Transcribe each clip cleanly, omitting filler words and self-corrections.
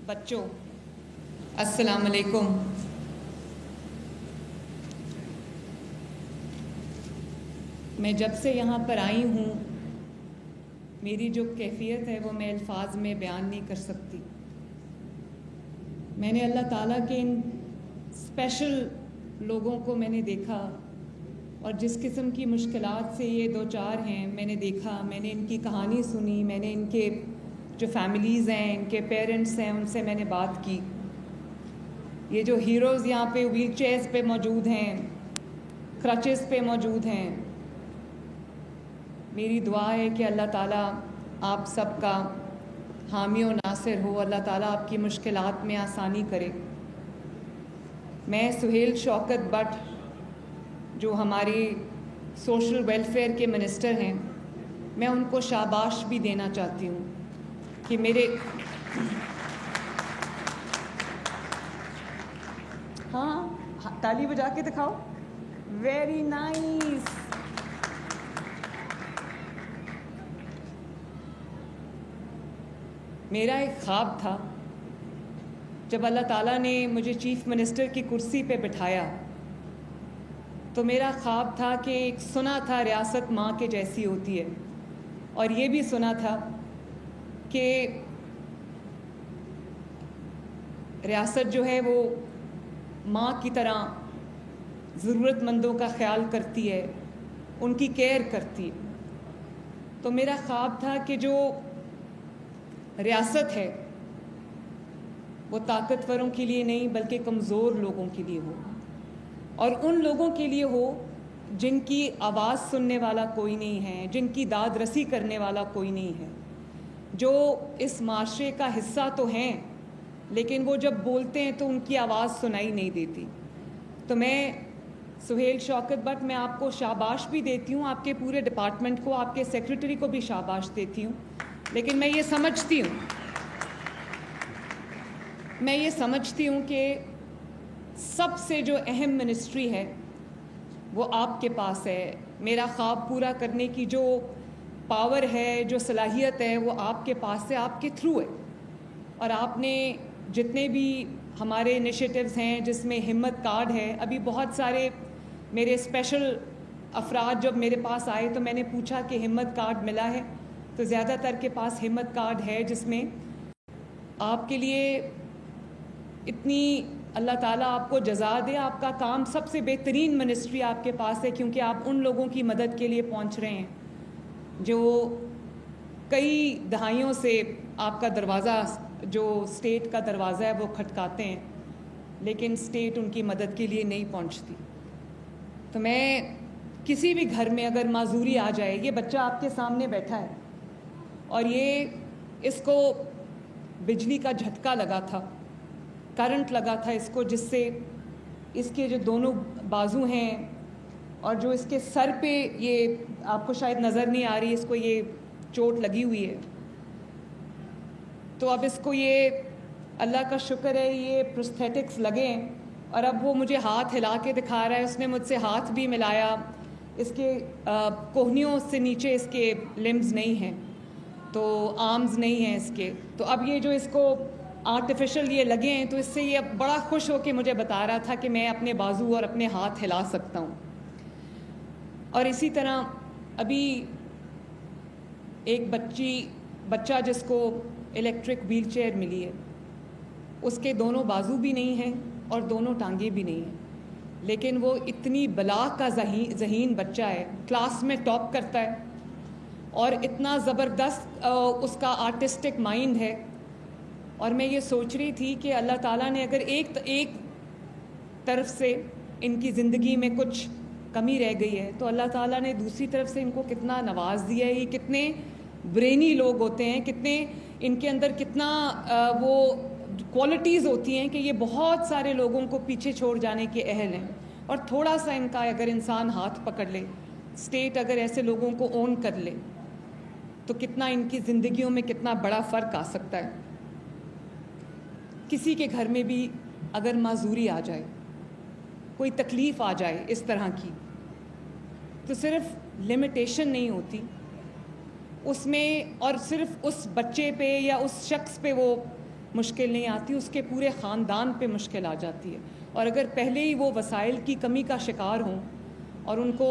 بچوں السلام علیکم. میں جب سے یہاں پر آئی ہوں میری جو کیفیت ہے وہ میں الفاظ میں بیان نہیں کر سکتی. میں نے اللہ تعالیٰ کے ان اسپیشل لوگوں کو میں نے دیکھا اور جس قسم کی مشکلات سے یہ دو چار ہیں میں نے دیکھا. میں نے ان کی کہانی سنی, میں نے ان کے جو فیملیز ہیں, ان کے پیرنٹس ہیں, ان سے میں نے بات کی. یہ جو ہیروز یہاں پہ ویل چیئرز پہ موجود ہیں, کرچز پہ موجود ہیں, میری دعا ہے کہ اللہ تعالیٰ آپ سب کا حامی و ناصر ہو, اللہ تعالیٰ آپ کی مشکلات میں آسانی کرے. میں سہیل شوکت بٹ جو ہماری سوشل ویلفیئر کے منسٹر ہیں, میں ان کو شاباش بھی دینا چاہتی ہوں کہ میرے ہاں تالی بجا کے دکھاؤ. Very nice. میرا ایک خواب تھا جب اللہ تعالیٰ نے مجھے چیف منسٹر کی کرسی پہ بٹھایا تو میرا خواب تھا کہ ایک سنا تھا ریاست ماں کے جیسی ہوتی ہے, اور یہ بھی سنا تھا کہ ریاست جو ہے وہ ماں کی طرح ضرورت مندوں کا خیال کرتی ہے, ان کی کیئر کرتی ہے. تو میرا خواب تھا کہ جو ریاست ہے وہ طاقتوروں کے لیے نہیں بلکہ کمزور لوگوں کے لیے ہو, اور ان لوگوں کے لیے ہو جن کی آواز سننے والا کوئی نہیں ہے, جن کی داد رسی کرنے والا کوئی نہیں ہے, جو اس معاشرے کا حصہ تو ہیں لیکن وہ جب بولتے ہیں تو ان کی آواز سنائی نہیں دیتی. تو میں سہیل شوکت بٹ میں آپ کو شاباش بھی دیتی ہوں, آپ کے پورے ڈپارٹمنٹ کو, آپ کے سیکریٹری کو بھی شاباش دیتی ہوں. لیکن میں یہ سمجھتی ہوں کہ سب سے جو اہم منسٹری ہے وہ آپ کے پاس ہے. میرا خواب پورا کرنے کی جو پاور ہے, جو صلاحیت ہے, وہ آپ کے پاس ہے, آپ کے تھرو ہے. اور آپ نے جتنے بھی ہمارے انیشیٹوز ہیں جس میں ہمت کارڈ ہے, ابھی بہت سارے میرے اسپیشل افراد جب میرے پاس آئے تو میں نے پوچھا کہ ہمت کارڈ ملا ہے, تو زیادہ تر کے پاس ہمت کارڈ ہے جس میں آپ کے لیے اتنی اللہ تعالیٰ آپ کو جزا دے, آپ کا کام سب سے بہترین منسٹری آپ کے پاس ہے, کیونکہ آپ ان لوگوں کی مدد کے لیے پہنچ رہے ہیں جو کئی دہائیوں سے آپ کا دروازہ, جو اسٹیٹ کا دروازہ ہے وہ کھٹکاتے ہیں لیکن اسٹیٹ ان کی مدد کے لیے نہیں پہنچتی. تو میں کسی بھی گھر میں اگر معذوری آ جائے, یہ بچہ آپ کے سامنے بیٹھا ہے اور یہ اس کو بجلی کا جھٹکا لگا تھا, کرنٹ لگا تھا اس کو, جس سے اس کے جو دونوں بازو ہیں اور جو اس کے سر پہ, یہ آپ کو شاید نظر نہیں آ رہی, اس کو یہ چوٹ لگی ہوئی ہے. تو اب اس کو یہ اللہ کا شکر ہے یہ پروستھیٹکس لگے ہیں, اور اب وہ مجھے ہاتھ ہلا کے دکھا رہا ہے. اس نے مجھ سے ہاتھ بھی ملایا. اس کے کوہنیوں سے نیچے اس کے لمبز نہیں ہیں, تو آرمز نہیں ہیں اس کے. تو اب یہ جو اس کو آرٹیفیشل یہ لگے ہیں تو اس سے یہ بڑا خوش ہو کے مجھے بتا رہا تھا کہ میں اپنے بازو اور اپنے ہاتھ ہلا سکتا ہوں. اور اسی طرح ابھی ایک بچہ جس کو الیکٹرک ویل چیئر ملی ہے, اس کے دونوں بازو بھی نہیں ہیں اور دونوں ٹانگیں بھی نہیں ہیں, لیکن وہ اتنی بلاغ کا ذہین بچہ ہے, کلاس میں ٹاپ کرتا ہے اور اتنا زبردست اس کا آرٹسٹک مائنڈ ہے. اور میں یہ سوچ رہی تھی کہ اللہ تعالیٰ نے اگر ایک طرف سے ان کی زندگی میں کچھ کمی رہ گئی ہے تو اللہ تعالیٰ نے دوسری طرف سے ان کو کتنا نواز دیا ہے. یہ کتنے برینی لوگ ہوتے ہیں, کتنے ان کے اندر کتنا وہ کوالٹیز ہوتی ہیں کہ یہ بہت سارے لوگوں کو پیچھے چھوڑ جانے کے اہل ہیں. اور تھوڑا سا ان کا اگر انسان ہاتھ پکڑ لے, اسٹیٹ اگر ایسے لوگوں کو اون کر لے تو کتنا ان کی زندگیوں میں کتنا بڑا فرق آ سکتا ہے. کسی کے گھر میں بھی اگر معذوری آ جائے, کوئی تکلیف آ جائے اس طرح کی, تو صرف لمیٹیشن نہیں ہوتی, اس میں اور صرف اس بچے پہ یا اس شخص پہ وہ مشکل نہیں آتی، اس کے پورے خاندان پہ مشکل آ جاتی ہے. اور اگر پہلے ہی وہ وسائل کی کمی کا شکار ہوں اور ان کو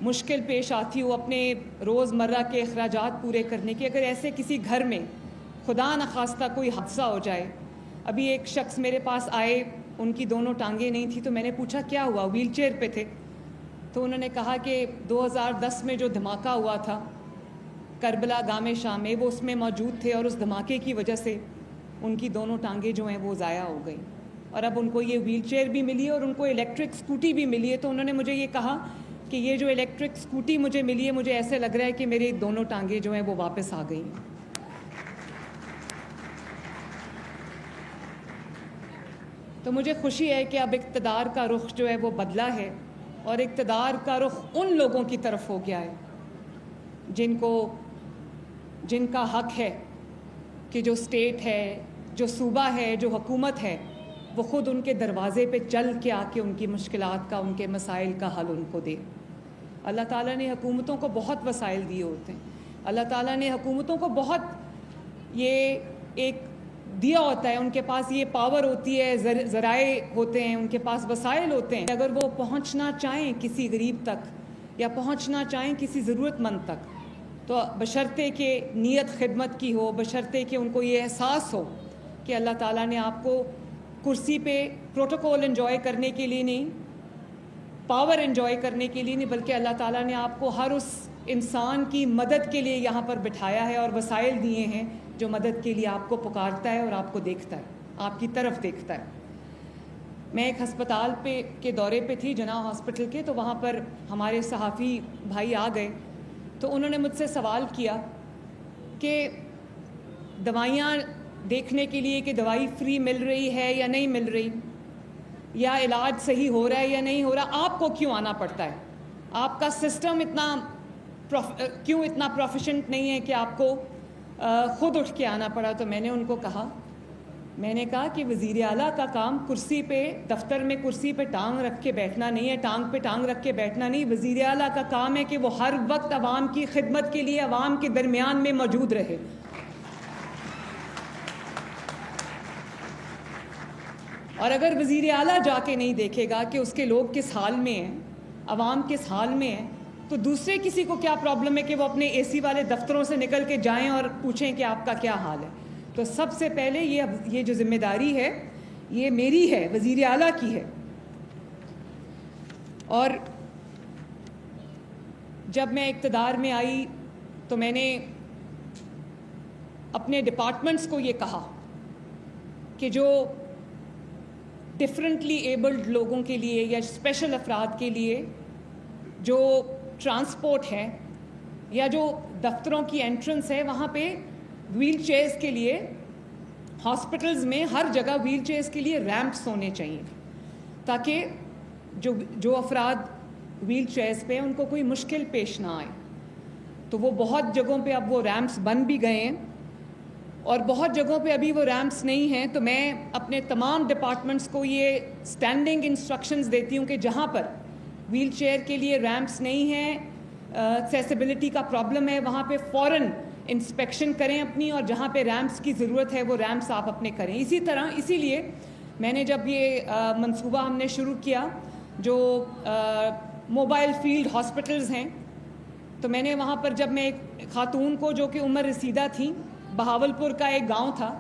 مشکل پیش آتی ہو اپنے روزمرہ کے اخراجات پورے کرنے کی، اگر ایسے کسی گھر میں خدا نخواستہ کوئی حادثہ ہو جائے. ابھی ایک شخص میرے پاس آئے، ان کی دونوں ٹانگیں نہیں تھیں، تو میں نے پوچھا کیا ہوا، ویل چیئر پہ تھے. تو انہوں نے کہا کہ 2010 میں جو دھماکہ ہوا تھا کربلا گام شام میں، وہ اس میں موجود تھے اور اس دھماکے کی وجہ سے ان کی دونوں ٹانگیں جو ہیں وہ ضائع ہو گئیں. اور اب ان کو یہ ویل چیئر بھی ملی ہے اور ان کو الیکٹرک اسکوٹی بھی ملی ہے. تو انہوں نے مجھے یہ کہا کہ یہ جو الیکٹرک اسکوٹی مجھے ملی ہے، مجھے ایسے لگ رہا ہے کہ میری دونوں ٹانگیں جو ہیں وہ واپس آ گئی ہیں. تو مجھے خوشی ہے کہ اب اقتدار کا رخ جو ہے وہ بدلا ہے اور اقتدار کا رخ ان لوگوں کی طرف ہو گیا ہے جن کا حق ہے کہ جو اسٹیٹ ہے، جو صوبہ ہے، جو حکومت ہے، وہ خود ان کے دروازے پہ چل کے آ کے ان کی مشکلات کا، ان کے مسائل کا حل ان کو دے. اللہ تعالیٰ نے حکومتوں کو بہت وسائل دیے ہوتے ہیں. اللہ تعالیٰ نے حکومتوں کو بہت یہ ایک دیا ہوتا ہے، ان کے پاس یہ پاور ہوتی ہے، ذرائع ہوتے ہیں، ان کے پاس وسائل ہوتے ہیں. اگر وہ پہنچنا چاہیں کسی غریب تک یا پہنچنا چاہیں کسی ضرورت مند تک، تو بشرطے کہ نیت خدمت کی ہو، بشرطے کہ ان کو یہ احساس ہو کہ اللہ تعالیٰ نے آپ کو کرسی پہ پروٹوکول انجوائے کرنے کے لیے نہیں، پاور انجوائے کرنے کے لیے نہیں، بلکہ اللہ تعالیٰ نے آپ کو ہر اس انسان کی مدد کے لیے یہاں پر بٹھایا ہے اور وسائل دیے ہیں جو مدد کے لیے آپ کو پکارتا ہے اور آپ کو دیکھتا ہے، آپ کی طرف دیکھتا ہے. میں ایک ہسپتال کے دورے پہ تھی، جناح ہاسپٹل کے، تو وہاں پر ہمارے صحافی بھائی آ گئے. تو انہوں نے مجھ سے سوال کیا کہ دوائیاں دیکھنے کے لیے کہ دوائی فری مل رہی ہے یا نہیں مل رہی، یا علاج صحیح ہو رہا ہے یا نہیں ہو رہا، آپ کو کیوں آنا پڑتا ہے؟ آپ کا سسٹم کیوں اتنا پروفیشنٹ نہیں ہے کہ آپ کو خود اٹھ کے آنا پڑا؟ تو میں نے ان کو کہا کہ وزیر اعلیٰ کا کام کرسی پہ، دفتر میں کرسی پہ ٹانگ رکھ کے بیٹھنا نہیں ہے، ٹانگ پہ ٹانگ رکھ کے بیٹھنا نہیں. وزیر اعلیٰ کا کام ہے کہ وہ ہر وقت عوام کی خدمت کے لیے عوام کے درمیان میں موجود رہے. اور اگر وزیر اعلیٰ جا کے نہیں دیکھے گا کہ اس کے لوگ کس حال میں ہیں، عوام کس حال میں ہیں، تو دوسرے کسی کو کیا پرابلم ہے کہ وہ اپنے اے سی والے دفتروں سے نکل کے جائیں اور پوچھیں کہ آپ کا کیا حال ہے؟ تو سب سے پہلے یہ جو ذمہ داری ہے یہ میری ہے، وزیر اعلیٰ کی ہے. اور جب میں اقتدار میں آئی تو میں نے اپنے ڈپارٹمنٹس کو یہ کہا کہ جو ڈفرینٹلی ایبلڈ لوگوں کے لیے یا اسپیشل افراد کے لیے جو ٹرانسپورٹ ہے یا جو دفتروں کی انٹرنس ہے، وہاں پہ ویل چیئرز کے لیے ہاسپٹلز میں ہر جگہ ویل چیئرز کے لیے ریمپس ہونے چاہیے، تاکہ جو افراد ویل چیئرز پہ ان کو کوئی مشکل پیش نہ آئے. تو وہ بہت جگہوں پہ اب وہ ریمپس بن بھی گئے ہیں اور بہت جگہوں پہ ابھی وہ ریمپس نہیں ہیں. تو میں اپنے تمام ڈپارٹمنٹس کو یہ اسٹینڈنگ انسٹرکشنز دیتی ہوں کہ جہاں پر ویل چیئر کے لیے ریمپس نہیں ہیں، ایکسیسیبلٹی کا پرابلم ہے، وہاں پہ فوراً انسپیکشن کریں اپنی، اور جہاں پہ ریمپس کی ضرورت ہے وہ ریمپس آپ اپنے کریں. اسی لیے میں نے جب یہ منصوبہ ہم نے شروع کیا جو موبائل فیلڈ ہاسپٹلز ہیں، تو میں نے وہاں پر جب میں ایک خاتون کو جو کہ عمر رسیدہ تھی، بہاولپور کا ایک گاؤں تھا،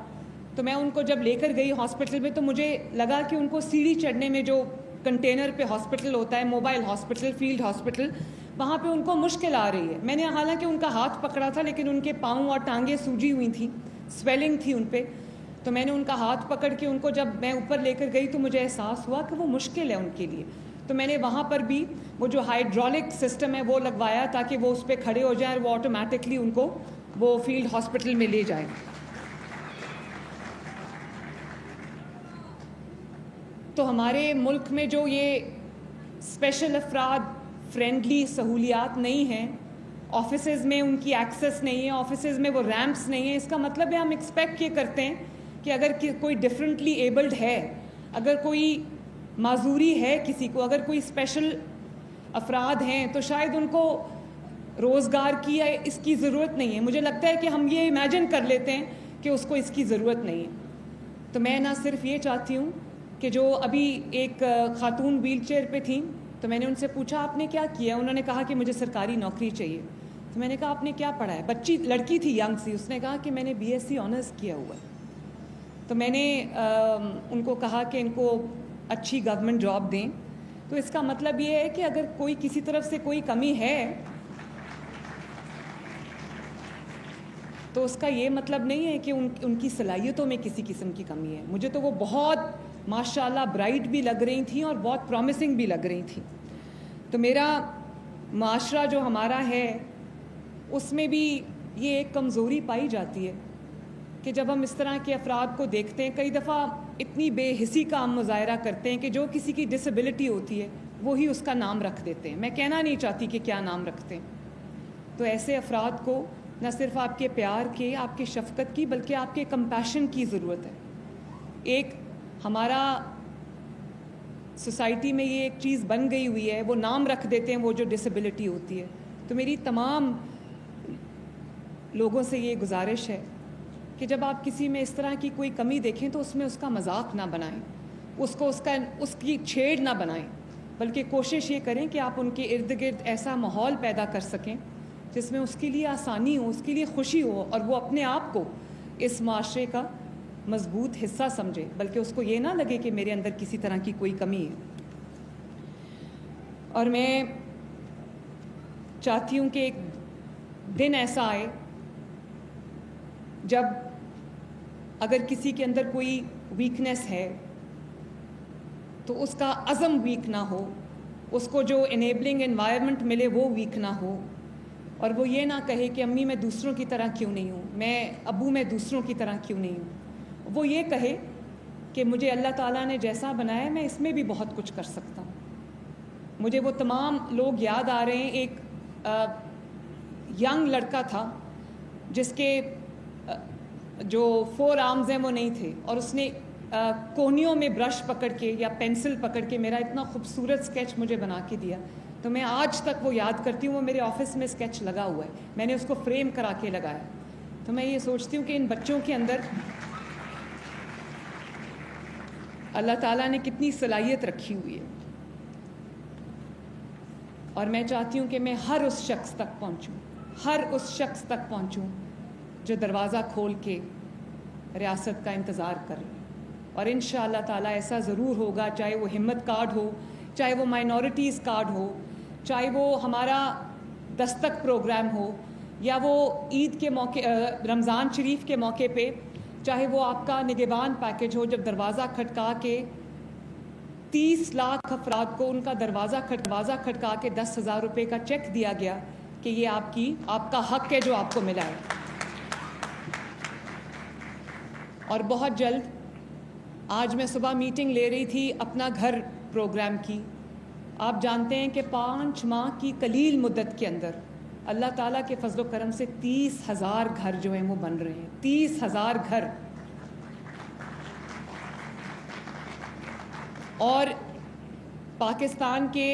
تو میں ان کو جب لے کر گئی ہاسپٹل میں، تو مجھے لگا کہ ان کو سیڑھی چڑھنے میں جو کنٹینر پہ ہاسپٹل ہوتا ہے، موبائل ہاسپٹل، فیلڈ ہاسپٹل، وہاں پہ ان کو مشکل آ رہی ہے. میں نے حالانکہ ان کا ہاتھ پکڑا تھا، لیکن ان کے پاؤں اور ٹانگیں سوجی ہوئی تھیں، سویلنگ تھی ان پہ. تو میں نے ان کا ہاتھ پکڑ کے ان کو جب میں اوپر لے کر گئی تو مجھے احساس ہوا کہ وہ مشکل ہے ان کے لیے. تو میں نے وہاں پر بھی وہ جو ہائیڈرولک سسٹم ہے وہ لگوایا تاکہ وہ اس پہ کھڑے ہو جائیں اور وہ آٹومیٹکلی ان کو وہ فیلڈ ہاسپٹل میں لے جائیں. تو ہمارے ملک میں جو یہ اسپیشل افراد فرینڈلی سہولیات نہیں ہیں، آفیسز میں ان کی ایکسیس نہیں ہے، آفیسز میں وہ ریمپس نہیں ہیں، اس کا مطلب ہے ہم ایکسپیکٹ یہ کرتے ہیں کہ اگر کوئی ڈفرینٹلی ایبلڈ ہے، اگر کوئی معذوری ہے کسی کو، اگر کوئی اسپیشل افراد ہیں، تو شاید ان کو روزگار کی ہے اس کی ضرورت نہیں ہے. مجھے لگتا ہے کہ ہم یہ امیجن کر لیتے ہیں کہ اس کو اس کی ضرورت نہیں ہے. تو میں نہ صرف یہ چاہتی ہوں کہ جو ابھی ایک خاتون ویل چیئر پہ تھیں تو میں نے ان سے پوچھا آپ نے کیا کیا. انہوں نے کہا کہ مجھے سرکاری نوکری چاہیے. تو میں نے کہا آپ نے کیا پڑھا ہے. بچی لڑکی تھی ینگ سی, اس نے کہا کہ میں نے BSc آنرس کیا ہوا ہے. تو میں نے ان کو کہا کہ ان کو اچھی گورنمنٹ جاب دیں. تو اس کا مطلب یہ ہے کہ اگر کوئی کسی طرف سے کوئی کمی ہے تو اس کا یہ مطلب نہیں ہے کہ ان کی صلاحیتوں میں کسی قسم کی کمی ہے. مجھے تو وہ بہت ماشاءاللہ برائٹ بھی لگ رہی تھیں اور بہت پرومسنگ بھی لگ رہی تھیں. تو میرا معاشرہ جو ہمارا ہے اس میں بھی یہ ایک کمزوری پائی جاتی ہے کہ جب ہم اس طرح کے افراد کو دیکھتے ہیں, کئی دفعہ اتنی بے حسی کا ہم مظاہرہ کرتے ہیں کہ جو کسی کی ڈسیبلٹی ہوتی ہے وہی اس کا نام رکھ دیتے ہیں. میں کہنا نہیں چاہتی کہ کیا نام رکھتے ہیں. تو ایسے افراد کو نہ صرف آپ کے پیار کے, آپ کے شفقت کی, بلکہ آپ کے کمپیشن کی ضرورت ہے. ایک ہمارا سوسائٹی میں یہ ایک چیز بن گئی ہوئی ہے, وہ نام رکھ دیتے ہیں وہ جو ڈسیبلٹی ہوتی ہے. تو میری تمام لوگوں سے یہ گزارش ہے کہ جب آپ کسی میں اس طرح کی کوئی کمی دیکھیں تو اس میں اس کا مذاق نہ بنائیں, اس کی چھیڑ نہ بنائیں, بلکہ کوشش یہ کریں کہ آپ ان کے ارد گرد ایسا ماحول پیدا کر سکیں جس میں اس کے لیے آسانی ہو, اس کے لیے خوشی ہو, اور وہ اپنے آپ کو اس معاشرے کا مضبوط حصہ سمجھے, بلکہ اس کو یہ نہ لگے کہ میرے اندر کسی طرح کی کوئی کمی ہے. اور میں چاہتی ہوں کہ ایک دن ایسا آئے جب اگر کسی کے اندر کوئی ویکنیس ہے تو اس کا عزم ویک نہ ہو, اس کو جو انیبلنگ انوائرمنٹ ملے وہ ویک نہ ہو, اور وہ یہ نہ کہے کہ امی میں دوسروں کی طرح کیوں نہیں ہوں, میں ابو میں دوسروں کی طرح کیوں نہیں ہوں. وہ یہ کہے کہ مجھے اللہ تعالیٰ نے جیسا بنایا ہے میں اس میں بھی بہت کچھ کر سکتا ہوں. مجھے وہ تمام لوگ یاد آ رہے ہیں. ایک ینگ لڑکا تھا جس کے جو 4 آرمز ہیں وہ نہیں تھے, اور اس نے کوہنیوں میں برش پکڑ کے یا پینسل پکڑ کے میرا اتنا خوبصورت اسکیچ مجھے بنا کے دیا. تو میں آج تک وہ یاد کرتی ہوں. وہ میرے آفس میں اسکیچ لگا ہوا ہے, میں نے اس کو فریم کرا کے لگایا. تو میں یہ سوچتی ہوں کہ ان بچوں کے اندر اللہ تعالیٰ نے کتنی صلاحیت رکھی ہوئی ہے, اور میں چاہتی ہوں کہ میں ہر اس شخص تک پہنچوں جو دروازہ کھول کے ریاست کا انتظار کر رہے ہیں. اور انشاءاللہ تعالیٰ ایسا ضرور ہوگا, چاہے وہ ہمت کارڈ ہو, چاہے وہ مائنورٹیز کارڈ ہو, چاہے وہ ہمارا دستک پروگرام ہو, یا وہ عید کے موقع, رمضان شریف کے موقع پہ, چاہے وہ آپ کا نگہبان پیکج ہو, جب دروازہ کھٹکا کے 30 لاکھ افراد کو ان کا دروازہ کھٹکا کے 10,000 روپے کا چیک دیا گیا کہ یہ آپ کا حق ہے جو آپ کو ملا ہے. اور بہت جلد, آج میں صبح میٹنگ لے رہی تھی اپنا گھر پروگرام کی. آپ جانتے ہیں کہ 5 ماہ کی قلیل مدت کے اندر اللہ تعالیٰ کے فضل و کرم سے 30,000 گھر جو ہیں وہ بن رہے ہیں. 30,000 گھر. اور پاکستان کے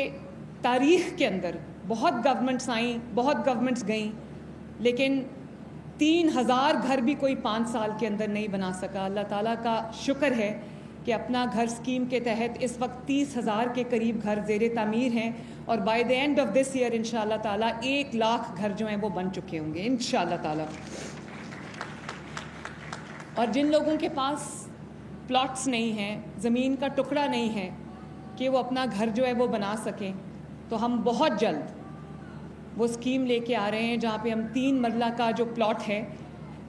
تاریخ کے اندر بہت گورنمنٹس آئیں, بہت گورنمنٹس گئیں, لیکن 3,000 گھر بھی کوئی 5 سال کے اندر نہیں بنا سکا. اللہ تعالیٰ کا شکر ہے کہ اپنا گھر اسکیم کے تحت اس وقت 30,000 کے قریب گھر زیر تعمیر ہیں, اور by the end of this year انشاءاللہ تعالیٰ 1 لاکھ گھر جو ہیں وہ بن چکے ہوں گے انشاءاللہ تعالیٰ. اور جن لوگوں کے پاس پلاٹس نہیں ہیں, زمین کا ٹکڑا نہیں ہے کہ وہ اپنا گھر جو ہے وہ بنا سکیں, تو ہم بہت جلد وہ اسکیم لے کے آ رہے ہیں جہاں پہ ہم 3 مرلہ کا جو پلاٹ ہے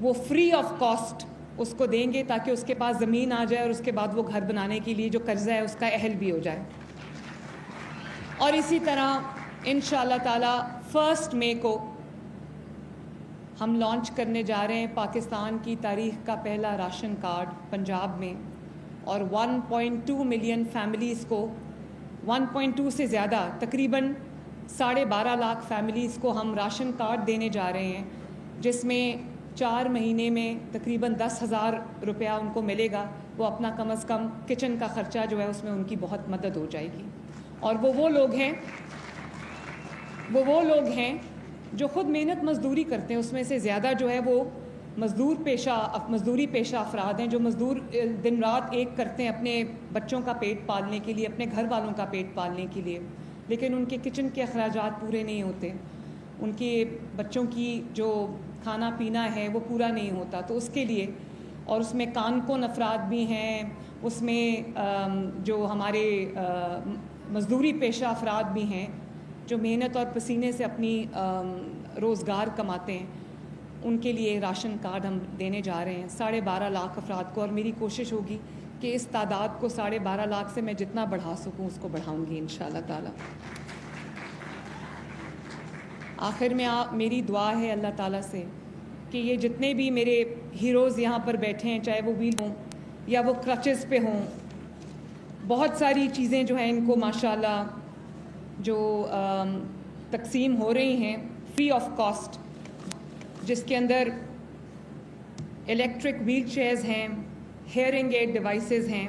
وہ فری آف کاسٹ اس کو دیں گے, تاکہ اس کے پاس زمین آ جائے اور اس کے بعد وہ گھر بنانے کے لیے جو قرضہ ہے اس کا اہل بھی ہو جائے. اور اسی طرح انشاءاللہ تعالیٰ 1 مئی کو ہم لانچ کرنے جا رہے ہیں پاکستان کی تاریخ کا پہلا راشن کارڈ پنجاب میں, اور 1.2 ملین فیملیز کو, 1.2 سے زیادہ, تقریباً 12.5 لاکھ فیملیز کو ہم راشن کارڈ دینے جا رہے ہیں, جس میں 4 مہینے میں تقریباً 10,000 روپیہ ان کو ملے گا. وہ اپنا کم از کم کچن کا خرچہ جو ہے اس میں ان کی بہت مدد ہو جائے گی. اور وہ لوگ ہیں جو خود محنت مزدوری کرتے ہیں اس میں سے زیادہ جو ہے وہ مزدوری پیشہ افراد ہیں، جو مزدور دن رات ایک کرتے ہیں اپنے بچوں کا پیٹ پالنے کے لیے، اپنے گھر والوں کا پیٹ پالنے کے لیے، لیکن ان کے کچن کے اخراجات پورے نہیں ہوتے، ان کے بچوں کی جو کھانا پینا ہے وہ پورا نہیں ہوتا، تو اس کے لیے، اور اس میں کون افراد بھی ہیں، اس میں جو ہمارے مزدوری پیشہ افراد بھی ہیں جو محنت اور پسینے سے اپنی روزگار کماتے ہیں، ان کے لیے راشن کارڈ ہم دینے جا رہے ہیں 12.5 لاکھ افراد کو، اور میری کوشش ہوگی کہ اس تعداد کو 12.5 لاکھ سے میں جتنا بڑھا سکوں اس کو بڑھاؤں گی انشاءاللہ تعالی۔ آخر میں میری دعا ہے اللہ تعالیٰ سے کہ یہ جتنے بھی میرے ہیروز یہاں پر بیٹھے ہیں، چاہے وہ ویل ہوں یا وہ کرچز پہ ہوں، بہت ساری چیزیں جو ہیں ان کو ماشاءاللہ جو تقسیم ہو رہی ہیں فری آف کاسٹ، جس کے اندر الیکٹرک ویل چیئرز ہیں، ہیئرنگ ایڈ ڈیوائسز ہیں۔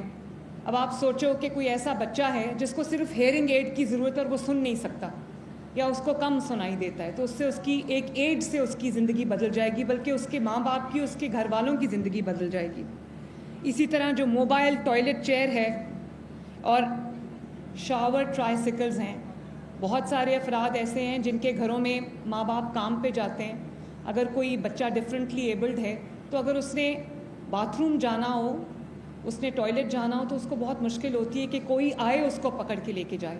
اب آپ سوچو کہ کوئی ایسا بچہ ہے جس کو صرف ہیئرنگ ایڈ کی ضرورت ہے اور وہ سن نہیں سکتا یا اس کو کم سنائی دیتا ہے، تو اس سے اس کی ایک ایڈ سے اس کی زندگی بدل جائے گی، بلکہ اس کے ماں باپ کی، اس کے گھر والوں کی زندگی بدل جائے گی۔ اسی طرح جو موبائل ٹوائلٹ چیئر ہے اور شاور ٹرائسیکلز ہیں، بہت سارے افراد ایسے ہیں جن کے گھروں میں ماں باپ کام پہ جاتے ہیں، اگر کوئی بچہ ڈفرینٹلی ایبلڈ ہے تو اگر اس نے باتھ روم جانا ہو، اس نے ٹوائلٹ جانا ہو تو اس کو بہت مشکل ہوتی ہے کہ کوئی آئے اس کو پکڑ کے لے کے جائے،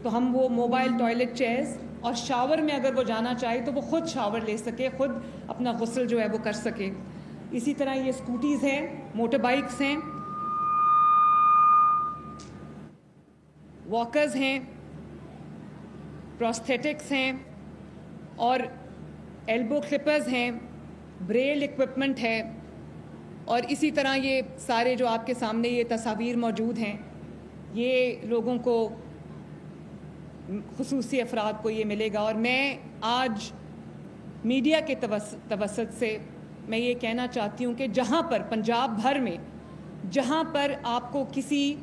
تو ہم وہ موبائل ٹوائلٹ چیئرز، اور شاور میں اگر وہ جانا چاہے تو وہ خود شاور لے سکے، خود اپنا غسل جو ہے وہ کر سکے۔ اسی طرح یہ اسکوٹیز ہیں، موٹر بائکس ہیں، واکرز ہیں، پروستھیٹکس ہیں، اور ایلبو کلپرز ہیں، بریل ایکوپمنٹ ہے، اور اسی طرح یہ سارے جو آپ کے سامنے یہ تصاویر موجود ہیں، یہ لوگوں کو، خصوصی افراد کو یہ ملے گا۔ اور میں آج میڈیا کے توسط سے میں یہ کہنا چاہتی ہوں کہ جہاں پر پنجاب بھر میں جہاں پر آپ کو کسی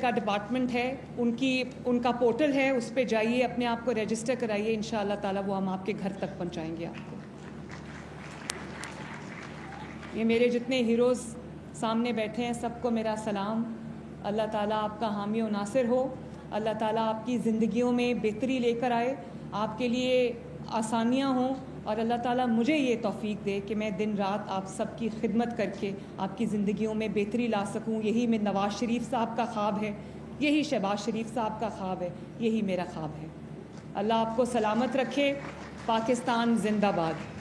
کا ڈپارٹمنٹ ہے، ان کا پورٹل ہے، اس پہ جائیے، اپنے آپ کو رجسٹر کرائیے، انشاءاللہ تعالیٰ وہ ہم آپ کے گھر تک پہنچائیں گے آپ کو۔ یہ میرے جتنے ہیروز سامنے بیٹھے ہیں سب کو میرا سلام، اللہ تعالیٰ آپ کا حامی و ناصر ہو، اللہ تعالیٰ آپ کی زندگیوں میں بہتری لے کر آئے، آپ کے لیے آسانیاں ہوں، اور اللہ تعالیٰ مجھے یہ توفیق دے کہ میں دن رات آپ سب کی خدمت کر کے آپ کی زندگیوں میں بہتری لا سکوں۔ یہی میں نواز شریف صاحب کا خواب ہے، یہی شہباز شریف صاحب کا خواب ہے، یہی میرا خواب ہے۔ اللہ آپ کو سلامت رکھے۔ پاکستان زندہ باد۔